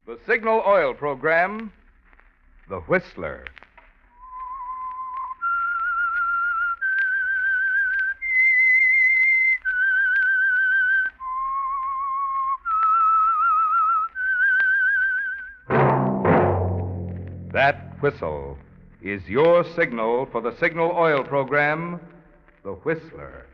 The Signal Oil program, The Whistler. That whistle is your signal for the Signal Oil program, The Whistler.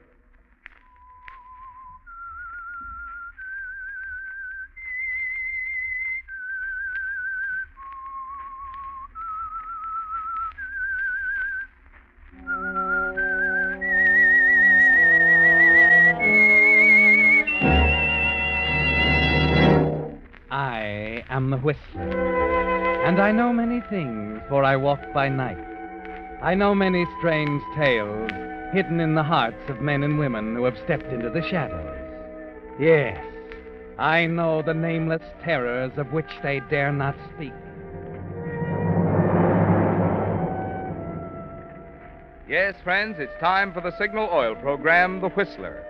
I am the Whistler, and I know many things, for I walk by night. I know many strange tales hidden in the hearts of men and women who have stepped into the shadows. Yes, I know the nameless terrors of which they dare not speak. Yes, friends, it's time for the Signal Oil program, The Whistler.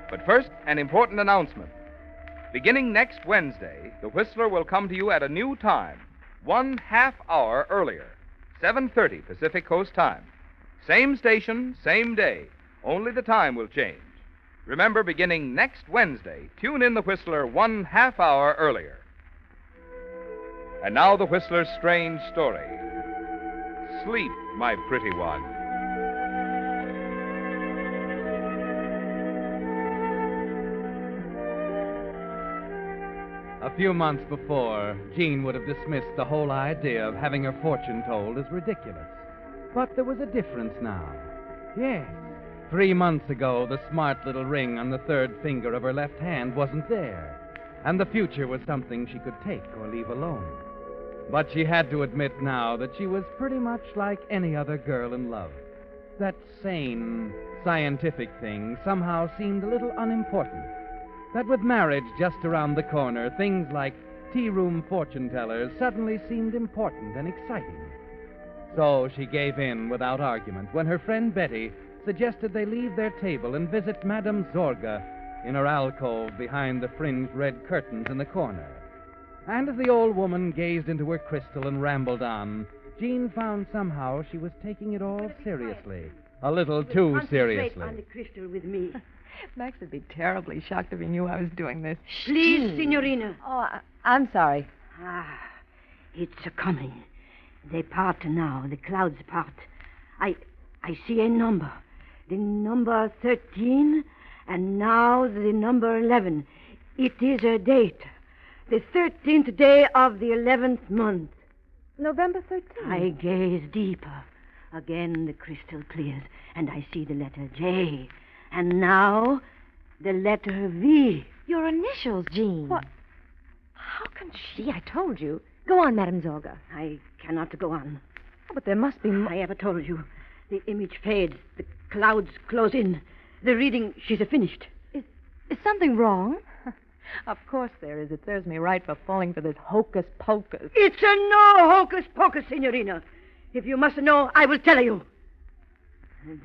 But first, an important announcement. Beginning next Wednesday, The Whistler will come to you at a new time, 1/2 hour earlier, 7:30 Pacific Coast time. Same station, same day, only the time will change. Remember, beginning next Wednesday, tune in The Whistler 1/2 hour earlier. And now The Whistler's strange story. Sleep, my pretty one. A few months before, Jean would have dismissed the whole idea of having her fortune told as ridiculous. But there was a difference now. Yes, 3 months ago, the smart little ring on the third finger of her left hand wasn't there, and the future was something she could take or leave alone. But she had to admit now that she was pretty much like any other girl in love. That sane, scientific thing somehow seemed a little unimportant. That with marriage just around the corner, things like tearoom fortunetellers suddenly seemed important and exciting. So she gave in without argument when her friend Betty suggested they leave their table and visit Madame Zorga in her alcove behind the fringed red curtains in the corner. And as the old woman gazed into her crystal and rambled on, Jean found somehow she was taking it all seriously. A little too seriously. Concentrate on the crystal with me. Max would be terribly shocked if he knew I was doing this. Please, Signorina. Oh, I'm sorry. It's a-coming. They part now. The clouds part. I see a number. The number 13, and now the number 11. It is a date. The 13th day of the 11th month. November 13th. I gaze deeper. Again the crystal clears, and I see the letter J. And now, the letter V. Your initials, Jean. What? How can she? I told you. Go on, Madame Zorga. I cannot go on. Oh, but there must be more. I ever told you. The image fades. The clouds close in. The reading, she's finished. Is something wrong? Of course there is. It serves me right for falling for this hocus pocus. It's a no hocus pocus, Signorina. If you must know, I will tell you.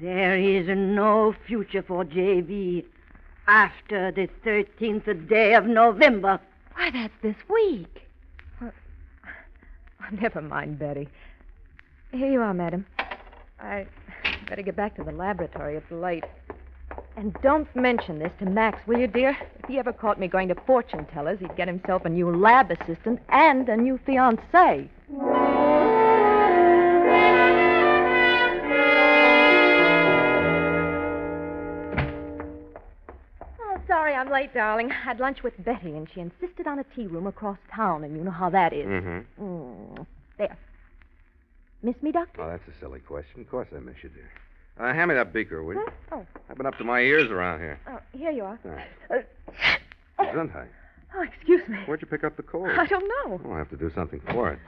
There is no future for J.V. after the 13th day of November. Why, that's this week. Well, never mind, Betty. Here you are, madam. I better get back to the laboratory. It's late. And don't mention this to Max, will you, dear? If he ever caught me going to fortune tellers, he'd get himself a new lab assistant and a new fiancée. Sorry I'm late, darling. I had lunch with Betty, and she insisted on a tea room across town, and you know how that is. Mm-hmm. There. Miss me, Doctor? Oh, that's a silly question. Of course I miss you, dear. Hand me that beaker, will you? Huh? Oh. I've been up to my ears around here. Oh, here you are. Right. Gesundheit. Oh, excuse me. Where'd you pick up the cold? I don't know. Oh, I have to do something for it.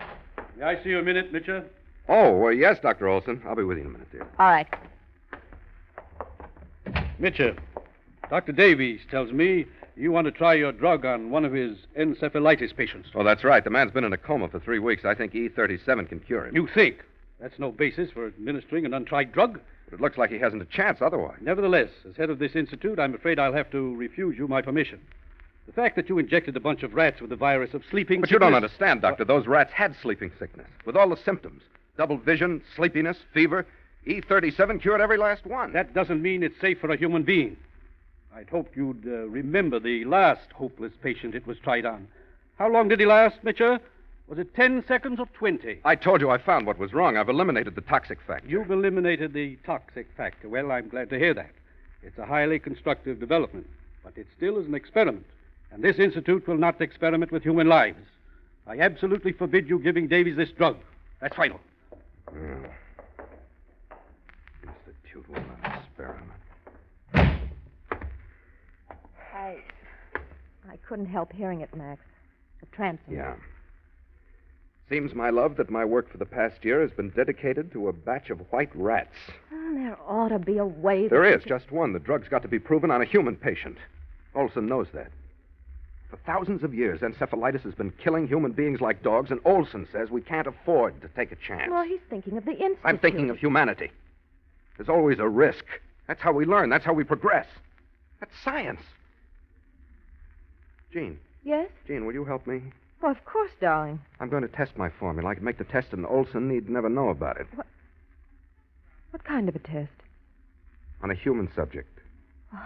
May I see you a minute, Mitchell? Oh, well, yes, Dr. Olson. I'll be with you in a minute, dear. All right. Mitchell, Dr. Davies tells me you want to try your drug on one of his encephalitis patients. Oh, that's right. The man's been in a coma for 3 weeks. I think E37 can cure him. You think? That's no basis for administering an untried drug. But it looks like he hasn't a chance otherwise. Nevertheless, as head of this institute, I'm afraid I'll have to refuse you my permission. The fact that you injected a bunch of rats with the virus of sleeping But sickness... you don't understand, Doctor. Those rats had sleeping sickness, with all the symptoms. Double vision, sleepiness, fever. E37 cured every last one. That doesn't mean it's safe for a human being. I'd hoped you'd remember the last hopeless patient it was tried on. How long did he last, Mitchell? Was it 10 seconds or 20? I told you I found what was wrong. I've eliminated the toxic factor. You've eliminated the toxic factor. Well, I'm glad to hear that. It's a highly constructive development, but it still is an experiment. And this institute will not experiment with human lives. I absolutely forbid you giving Davies this drug. That's final. Institute will not experiment. I couldn't help hearing it, Max. The transom. Yeah. Seems, my love, that my work for the past year has been dedicated to a batch of white rats. There ought to be a way. There is, just one. The drug's got to be proven on a human patient. Olson knows that. For thousands of years, encephalitis has been killing human beings like dogs, and Olson says we can't afford to take a chance. Well, he's thinking of the institute. I'm thinking of humanity. There's always a risk. That's how we learn. That's how we progress. That's science. Jean. Yes? Jean, will you help me? Well, of course, darling. I'm going to test my formula. I can make the test, and Olson need never know about it. What kind of a test? On a human subject. What?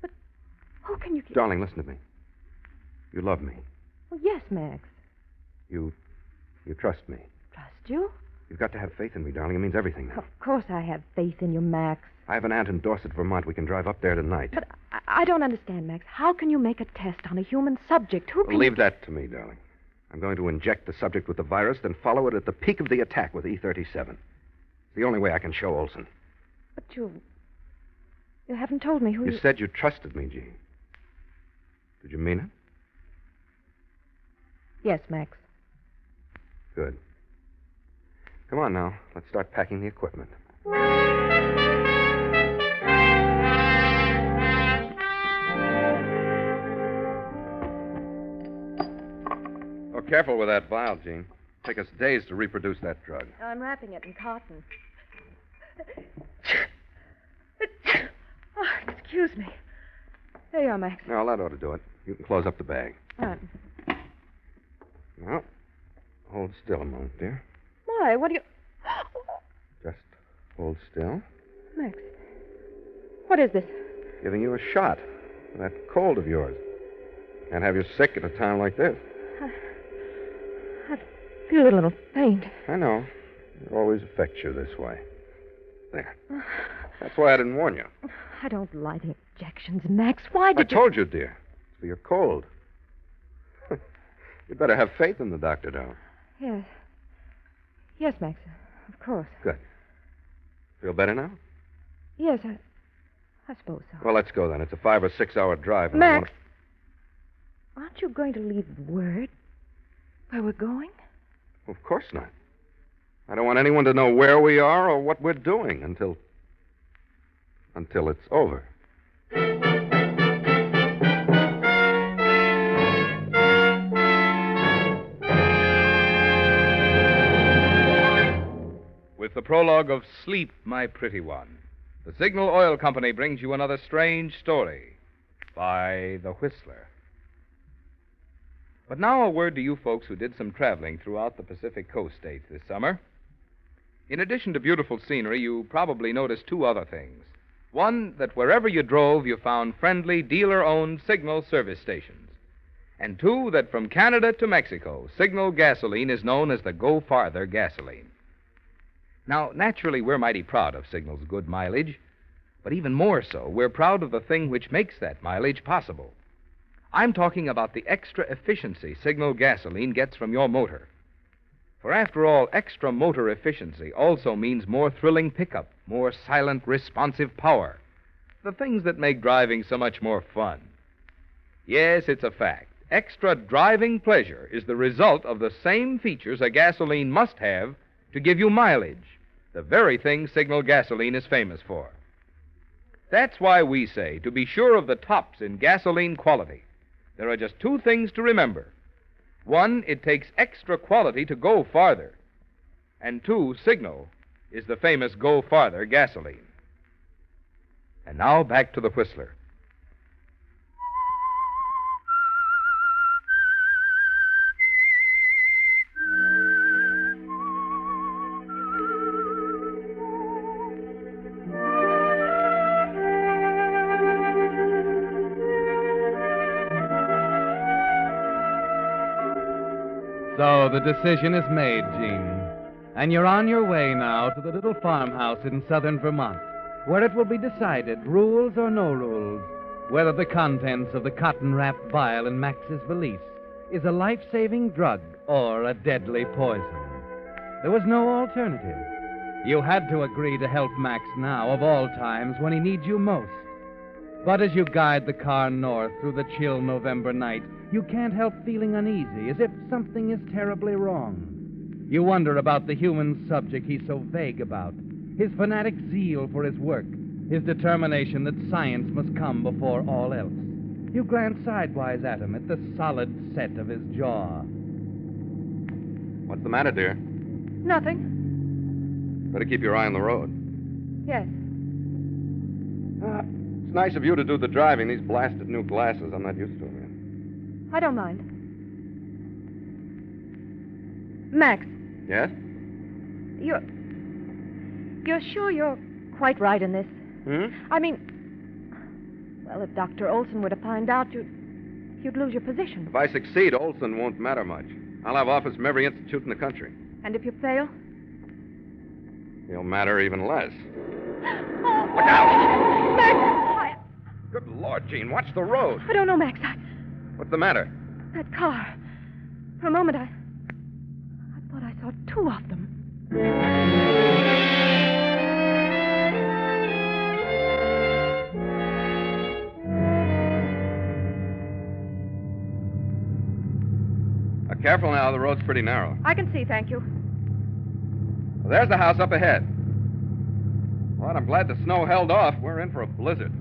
But how can you... Darling, listen to me. You love me. Well, yes, Max. You trust me. Trust you? You've got to have faith in me, darling. It means everything now. Of course I have faith in you, Max. I have an aunt in Dorset, Vermont. We can drive up there tonight. But I don't understand, Max. How can you make a test on a human subject? Who can... Leave that to me, darling. I'm going to inject the subject with the virus, then follow it at the peak of the attack with E37. It's the only way I can show Olson. But you haven't told me who You said you trusted me, Jean. Did you mean it? Yes, Max. Good. Come on now. Let's start packing the equipment. Oh, careful with that vial, Jean. Take us days to reproduce that drug. I'm wrapping it in cotton. Oh, excuse me. There you are, Max. No, that ought to do it. You can close up the bag. All right. Well, hold still a moment, dear. Why? What do you... Just hold still. Max, what is this? Giving you a shot for that cold of yours. Can't have you sick at a time like this. I feel a little faint. I know. It always affects you this way. There. That's why I didn't warn you. I don't like injections, Max. Why did I told you, dear. It's for your cold. You'd better have faith in the doctor, darling. Yes. Yes, Max. Of course. Good. Feel better now? Yes, I suppose so. Well, let's go then. It's a 5 or 6 hour drive. And Max, aren't you going to leave word where we're going? Of course not. I don't want anyone to know where we are or what we're doing until it's over. With the prologue of Sleep, My Pretty One, the Signal Oil Company brings you another strange story by The Whistler. But now a word to you folks who did some traveling throughout the Pacific Coast states this summer. In addition to beautiful scenery, you probably noticed two other things. One, that wherever you drove, you found friendly, dealer-owned Signal service stations. And two, that from Canada to Mexico, Signal gasoline is known as the Go Farther gasoline. Now, naturally, we're mighty proud of Signal's good mileage, but even more so, we're proud of the thing which makes that mileage possible. I'm talking about the extra efficiency Signal gasoline gets from your motor. For after all, extra motor efficiency also means more thrilling pickup, more silent, responsive power. The things that make driving so much more fun. Yes, it's a fact. Extra driving pleasure is the result of the same features a gasoline must have to give you mileage, the very thing Signal gasoline is famous for. That's why we say, to be sure of the tops in gasoline quality, there are just two things to remember. One, it takes extra quality to go farther. And two, Signal is the famous Go Farther gasoline. And now back to the Whistler. So the decision is made, Gene. And you're on your way now to the little farmhouse in southern Vermont, where it will be decided, rules or no rules, whether the contents of the cotton-wrapped vial in Max's valise is a life-saving drug or a deadly poison. There was no alternative. You had to agree to help Max now, of all times, when he needs you most. But as you guide the car north through the chill November night, you can't help feeling uneasy, as if something is terribly wrong. You wonder about the human subject he's so vague about, his fanatic zeal for his work, his determination that science must come before all else. You glance sidewise at him, at the solid set of his jaw. What's the matter, dear? Nothing. Better keep your eye on the road. Yes. It's nice of you to do the driving. These blasted new glasses, I'm not used to them I don't mind. Max, yet. Yes? you're sure you're quite right in this? I mean, well, if Dr. Olson were to find out, you'd lose your position. If I succeed, Olson won't matter much. I'll have offers from every institute in the country. And if you fail? He'll matter even less. Oh, Look out! Max! Good Lord, Gene, watch the road. I don't know, Max. What's the matter? That car. For a moment, I thought I saw two of them. Careful now, the road's pretty narrow. I can see, thank you. Well, there's the house up ahead. Well, I'm glad the snow held off. We're in for a blizzard.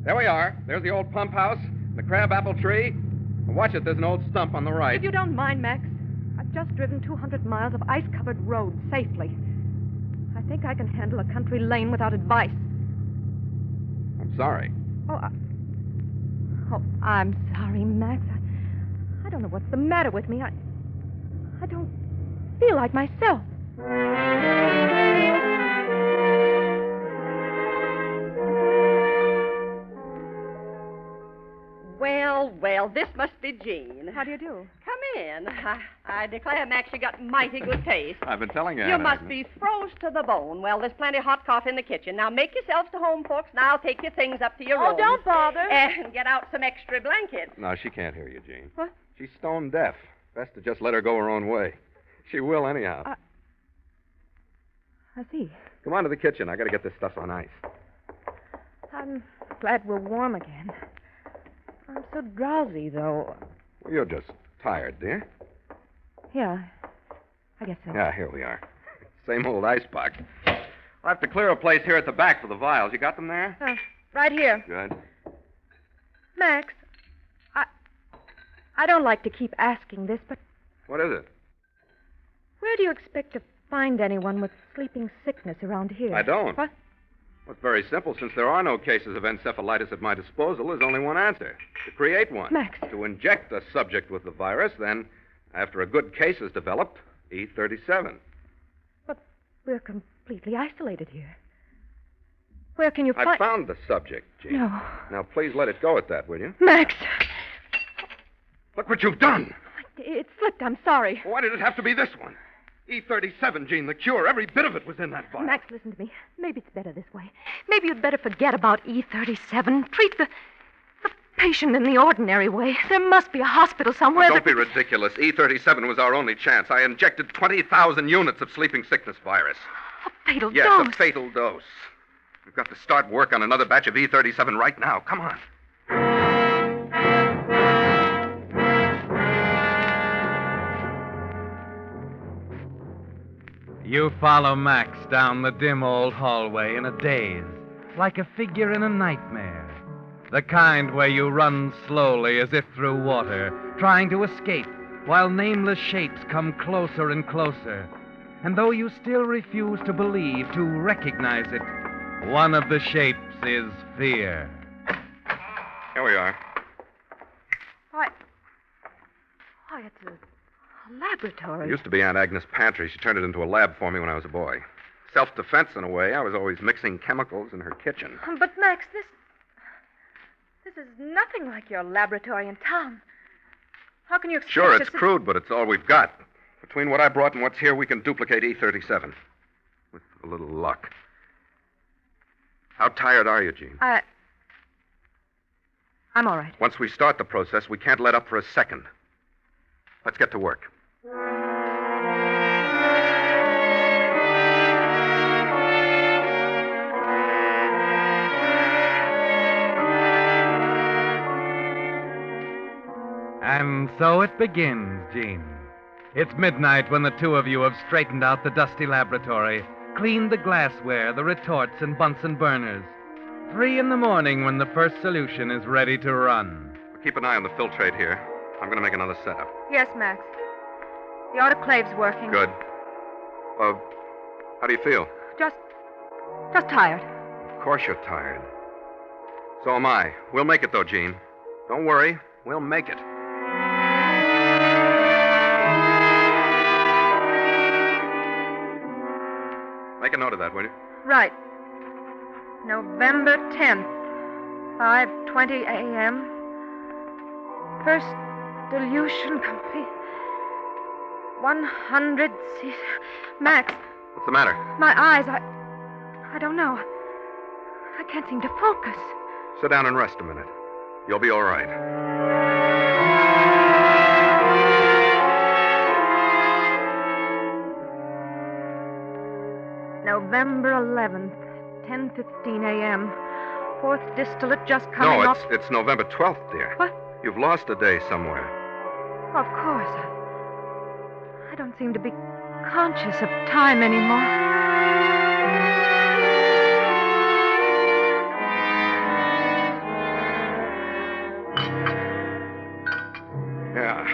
There we are. There's the old pump house, and the crab-apple tree. And watch it, there's an old stump on the right. If you don't mind, Max, I've just driven 200 miles of ice-covered road safely. I think I can handle a country lane without advice. I'm sorry. Oh, I'm sorry, Max. I don't know what's the matter with me. I don't feel like myself. Well, this must be Jean. How do you do? Come in. I declare, Max, you got mighty good taste. I've been telling you, You Aunt must Agnes. be froze to the bone. Well, there's plenty of hot coffee in the kitchen. Now, make yourselves to home, folks. Now, I'll take your things up to your room. Oh, don't bother. And get out some extra blankets. No, she can't hear you, Gene. What? She's stone deaf. Best to just let her go her own way. She will anyhow. I see. Come on to the kitchen. I got to get this stuff on ice. I'm glad we're warm again. I'm so drowsy, though. Well, you're just tired, dear. Yeah, I guess so. Yeah, here we are. Same old icebox. I'll have to clear a place here at the back for the vials. You got them there? Right here. Good. Max, I don't like to keep asking this, but What is it? where do you expect to find anyone with sleeping sickness around here? I don't. What? Well, it's very simple. Since there are no cases of encephalitis at my disposal, there's only one answer. To create one. Max. To inject the subject with the virus, then, after a good case is developed, E37. But we're completely isolated here. Where can you I find... found the subject, Jean. No. Now, please let it go at that, will you? Max! Look what you've done. It slipped. I'm sorry. Why did it have to be this one? E37, Jean, the cure. Every bit of it was in that vial. Max, listen to me. Maybe it's better this way. Maybe you'd better forget about E37. Treat the patient in the ordinary way. There must be a hospital somewhere. Don't be ridiculous. E37 was our only chance. I injected 20,000 units of sleeping sickness virus. A fatal Yes, dose. a fatal dose. We've got to start work on another batch of E37 right now. Come on. You follow Max down the dim old hallway in a daze, like a figure in a nightmare. The kind where you run slowly as if through water, trying to escape, while nameless shapes come closer and closer. And though you still refuse to believe, to recognize it, one of the shapes is fear. Here we are. Why, it's a laboratory. It used to be Aunt Agnes' pantry. She turned it into a lab for me when I was a boy. Self-defense, in a way. I was always mixing chemicals in her kitchen. But, Max, this is nothing like your laboratory in town. How can you expect Sure, us it's to- crude, but it's all we've got. Between what I brought and what's here, we can duplicate E37. With a little luck. How tired are you, Jean? I'm all right. Once we start the process, we can't let up for a second. Let's get to work. And so it begins, Jean. It's midnight when the two of you have straightened out the dusty laboratory, cleaned the glassware, the retorts, and Bunsen burners. 3 in the morning when the first solution is ready to run. Keep an eye on the filtrate here. I'm going to make another setup. Yes, Max. The autoclave's working. Good. How do you feel? Just tired. Of course you're tired. So am I. We'll make it, though, Jean. Don't worry. We'll make it. Make a note of that, will you? Right. November 10th, 5:20 a.m. First dilution complete. 100 c. Max, What's the matter? my eyes, I don't know. I can't seem to focus. Sit down and rest a minute. You'll be all right. November 11th, 10:15 a.m. Fourth distillate just coming No, off. it's November 12th, dear. What? You've lost a day somewhere. Of course. I don't seem to be conscious of time anymore. Yeah.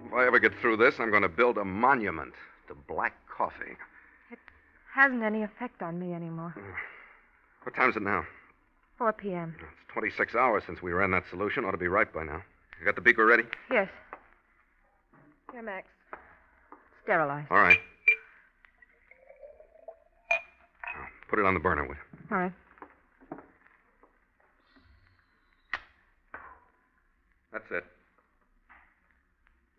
If I ever get through this, I'm going to build a monument to black coffee. Hasn't any effect on me anymore. What time's it now? 4 p.m. It's 26 hours since we ran that solution. Ought to be right by now. You got the beaker ready? Yes. Here, Max. Sterilized. All right. Put it on the burner, will you? All right. That's it.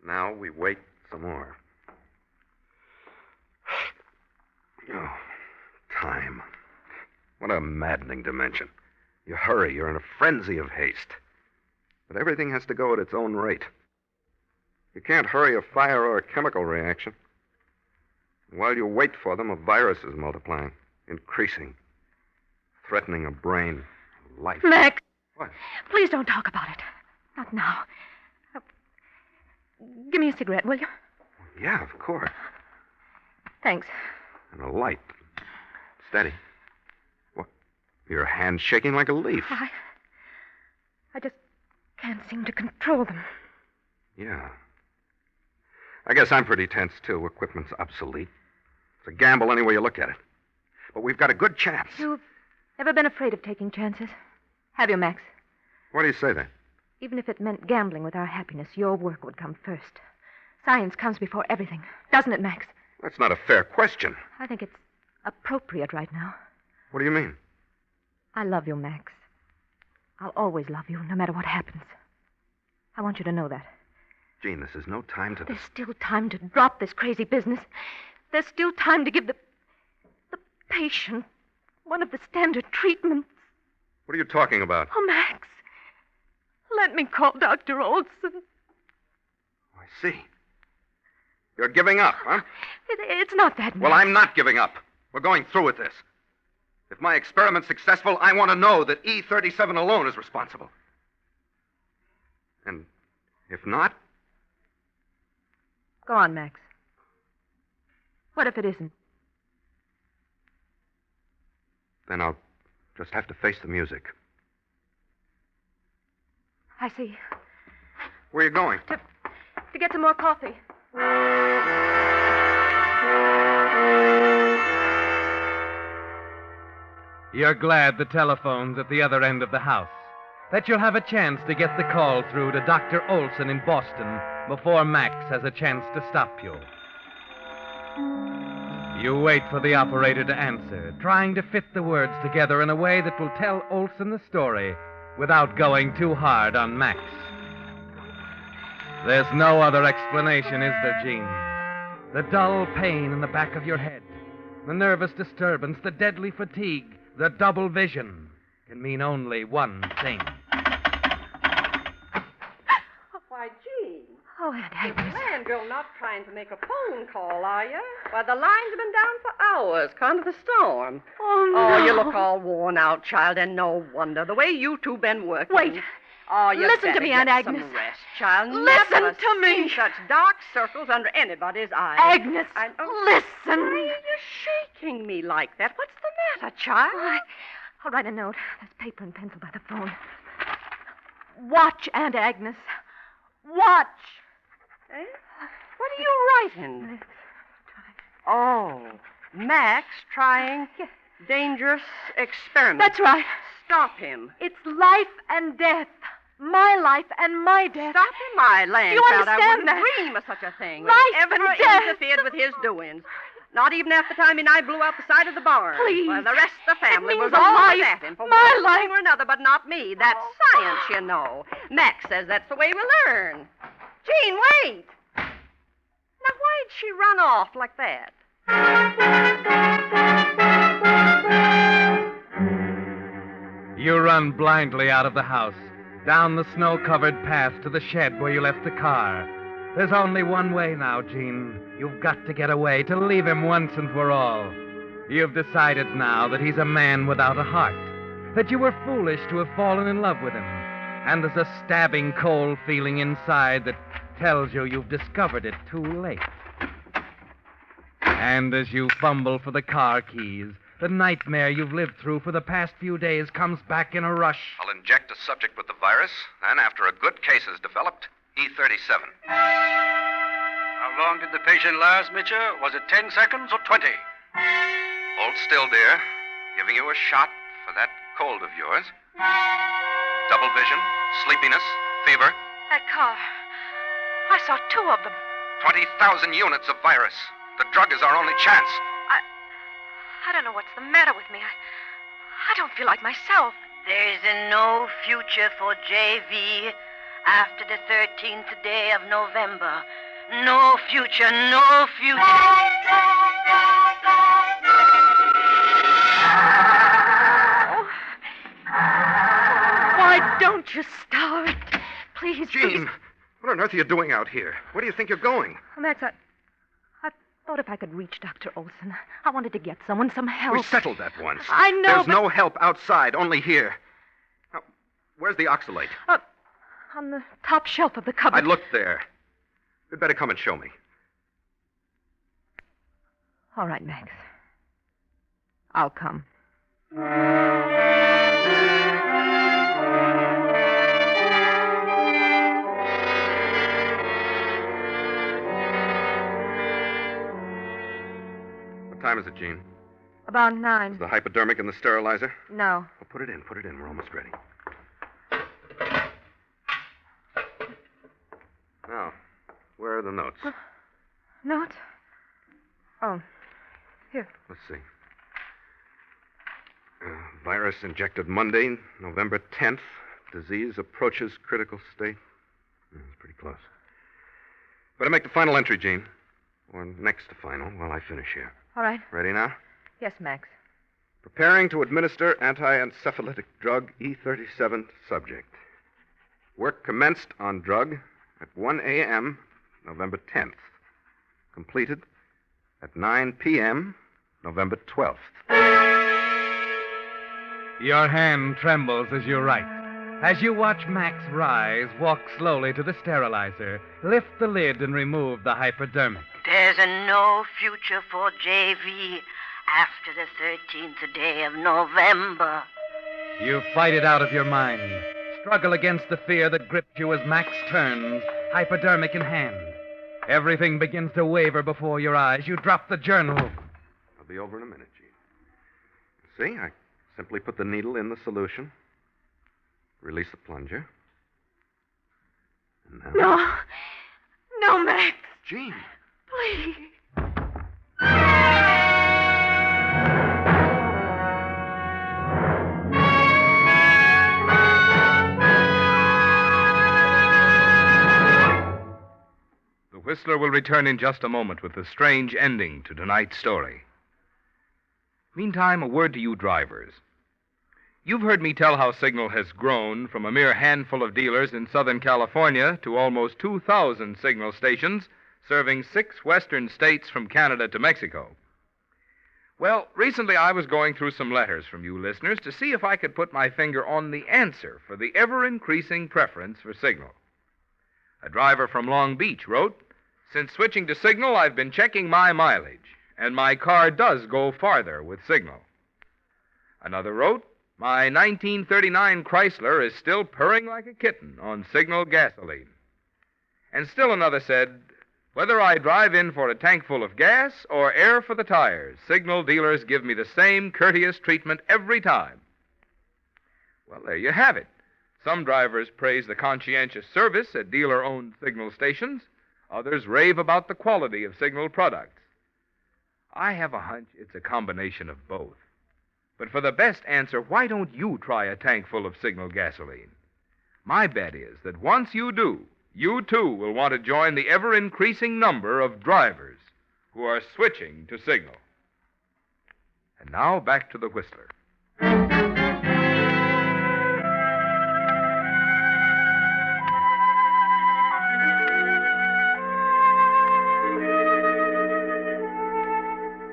Now we wait some more. Oh, time. What a maddening dimension. You hurry, you're in a frenzy of haste. But everything has to go at its own rate. You can't hurry a fire or a chemical reaction. While you wait for them, a virus is multiplying, increasing, threatening a brain, life. Max! What? Please don't talk about it. Not now. Give me a cigarette, will you? Yeah, of course. Thanks. And a light. Steady. What? Your hand's shaking like a leaf. I just can't seem to control them. Yeah. I guess I'm pretty tense, too. Equipment's obsolete. It's a gamble any way you look at it. But we've got a good chance. You've ever been afraid of taking chances? Have you, Max? Why do you say that? Even if it meant gambling with our happiness, your work would come first. Science comes before everything. Doesn't it, Max? That's not a fair question. I think it's appropriate right now. What do you mean? I love you, Max. I'll always love you, no matter what happens. I want you to know that. Jean, this is no time to... There's still time to drop this crazy business. There's still time to give the patient one of the standard treatments. What are you talking about? Oh, Max. Let me call Dr. Olson. I see. You're giving up, huh? It's not that, Max. Well, I'm not giving up. We're going through with this. If my experiment's successful, I want to know that E37 alone is responsible. And if not... Go on, Max. What if it isn't? Then I'll just have to face the music. I see. Where are you going? To get some more coffee. You're glad the telephone's at the other end of the house, that you'll have a chance to get the call through to Dr. Olson in Boston before Max has a chance to stop you. You wait for the operator to answer, trying to fit the words together in a way that will tell Olson the story without going too hard on Max. There's no other explanation, is there, Gene? The dull pain in the back of your head, the nervous disturbance, the deadly fatigue, the double vision can mean only one thing. Why, Gene. Oh, Aunt Agnes. Man, girl, not trying to make a phone call, are you? Why, the lines have been down for hours, kind of the storm. Oh, no. Oh, you look all worn out, child, and no wonder. The way you two been working. Wait. Oh, you Listen to better me, get Aunt Agnes. some rest, child. Listen Never to me. seen such dark circles under anybody's eyes. Agnes, Why listen. are you shaking me like that? What's the matter, child? I'll write a note. There's paper and pencil by the phone. Watch, Aunt Agnes. Watch. Eh? What are you writing? Oh, Max trying dangerous experiment. That's right. Stop him. It's life and death. My life and my death. Stop him, my land You child. I understand wouldn't that? dream of such a thing. Life Ever and death. interfered with his doings. Not even after the time he and I blew out the side of the barn. Please. Well, the rest of the family It means was a always life. at him for My one life. thing or another, but not me. That's science, you know. Max says that's the way we learn. Gene, wait. Now, why'd she run off like that? You run blindly out of the house, down the snow-covered path to the shed where you left the car. There's only one way now, Gene. You've got to get away, to leave him once and for all. You've decided now that he's a man without a heart, that you were foolish to have fallen in love with him, and there's a stabbing cold feeling inside that tells you you've discovered it too late. And as you fumble for the car keys, the nightmare you've lived through for the past few days comes back in a rush. I'll inject a subject with the virus, then after a good case is developed, E37. How long did the patient last, Mitchell? Was it 10 seconds or 20? Hold still, dear. Giving you a shot for that cold of yours. Double vision, sleepiness, fever. That car. I saw 2 of them. 20,000 units of virus. The drug is our only chance. I don't know what's the matter with me. I don't feel like myself. There's no future for JV after the 13th day of November. No future, no future. Why don't you start? Please, Gene, what on earth are you doing out here? Where do you think you're going? Max, I thought if I could reach Dr. Olson, I wanted to get someone some help. We settled that once. I know, There's but- no help outside, only here. Now, where's the oxalate? On the top shelf of the cupboard. I looked there. You'd better come and show me. All right, Max. I'll come. What time is it, Gene? About 9. Is the hypodermic in the sterilizer? No. Well, put it in. We're almost ready. Now, where are the notes? Note? Oh. Here. Let's see. Virus injected Monday, November 10th. Disease approaches critical state. It's pretty close. Better make the final entry, Gene. Or next to final while I finish here. All right. Ready now? Yes, Max. Preparing to administer anti-encephalitic drug E37 to subject. Work commenced on drug at 1 a.m., November 10th. Completed at 9 p.m., November 12th. Your hand trembles as you write. As you watch Max rise, walk slowly to the sterilizer, lift the lid, and remove the hypodermic. There's no future for JV after the 13th day of November. You fight it out of your mind. Struggle against the fear that gripped you as Max turns, hypodermic in hand. Everything begins to waver before your eyes. You drop the journal. I'll be over in a minute, Gene. See, I simply put the needle in the solution, release the plunger, and now... No. No, Max. Gene! Please. Whistler will return in just a moment with the strange ending to tonight's story. Meantime, a word to you drivers. You've heard me tell how Signal has grown from a mere handful of dealers in Southern California to almost 2,000 Signal stations, serving 6 western states from Canada to Mexico. Well, recently I was going through some letters from you listeners to see if I could put my finger on the answer for the ever-increasing preference for Signal. A driver from Long Beach wrote, "Since switching to Signal, I've been checking my mileage, and my car does go farther with Signal." Another wrote, "My 1939 Chrysler is still purring like a kitten on Signal gasoline." And still another said, "Whether I drive in for a tank full of gas or air for the tires, Signal dealers give me the same courteous treatment every time." Well, there you have it. Some drivers praise the conscientious service at dealer-owned Signal stations. Others rave about the quality of Signal products. I have a hunch it's a combination of both. But for the best answer, why don't you try a tank full of Signal gasoline? My bet is that once you do, you too will want to join the ever-increasing number of drivers who are switching to Signal. And now back to the Whistler.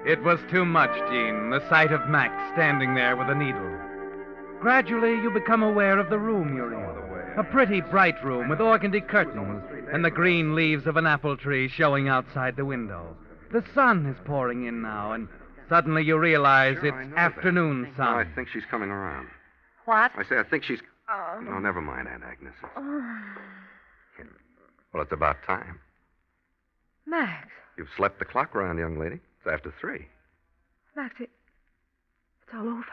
It was too much, Gene, the sight of Max standing there with a needle. Gradually, you become aware of the room you're in. A pretty bright room with organdy curtains and the green leaves of an apple tree showing outside the window. The sun is pouring in now, and suddenly you realize Sure, I it's know afternoon that. sun. No, I think she's coming around. What? I say, I think she's... No, never mind, Aunt Agnes. Well, it's about time. Max. You've slept the clock round, young lady. It's after 3. Max, it's all over.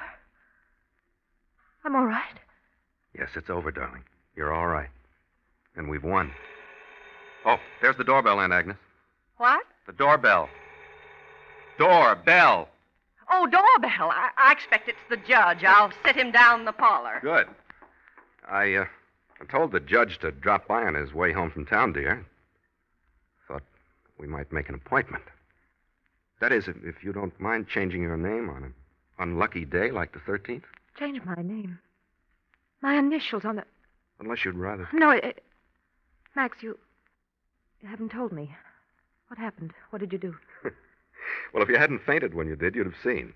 I'm all right. Yes, it's over, darling. You're all right. And we've won. Oh, there's the doorbell, Aunt Agnes. What? The doorbell. Doorbell. Oh, doorbell. I expect it's the judge. I'll sit him down in the parlor. Good. I told the judge to drop by on his way home from town, dear. Thought we might make an appointment. That is, if you don't mind changing your name on an unlucky day like the 13th. Change my name. My initials on the... Unless you'd rather... No, Max, you haven't told me. What happened? What did you do? Well, if you hadn't fainted when you did, you'd have seen.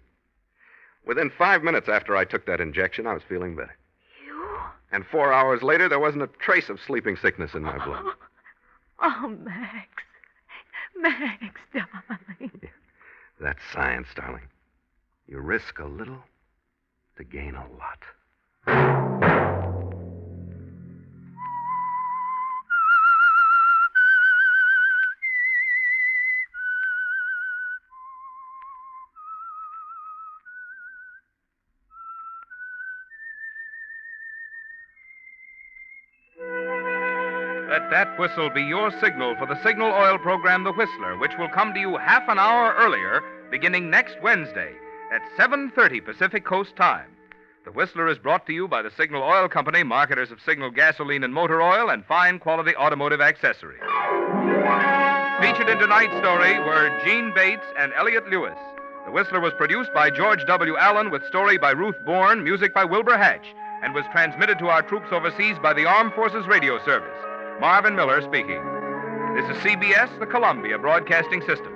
Within 5 minutes after I took that injection, I was feeling better. You? And 4 hours later, there wasn't a trace of sleeping sickness in my blood. Oh, Max. Max, darling. Yeah, that's science, darling. You risk a little to gain a lot. Let that whistle be your signal for the Signal Oil program, The Whistler, which will come to you half an hour earlier, beginning next Wednesday at 7:30 Pacific Coast time. The Whistler is brought to you by the Signal Oil Company, marketers of Signal gasoline and motor oil and fine quality automotive accessories. Featured in tonight's story were Gene Bates and Elliot Lewis. The Whistler was produced by George W. Allen with story by Ruth Bourne, music by Wilbur Hatch, and was transmitted to our troops overseas by the Armed Forces Radio Service. Marvin Miller speaking. This is CBS, the Columbia Broadcasting System.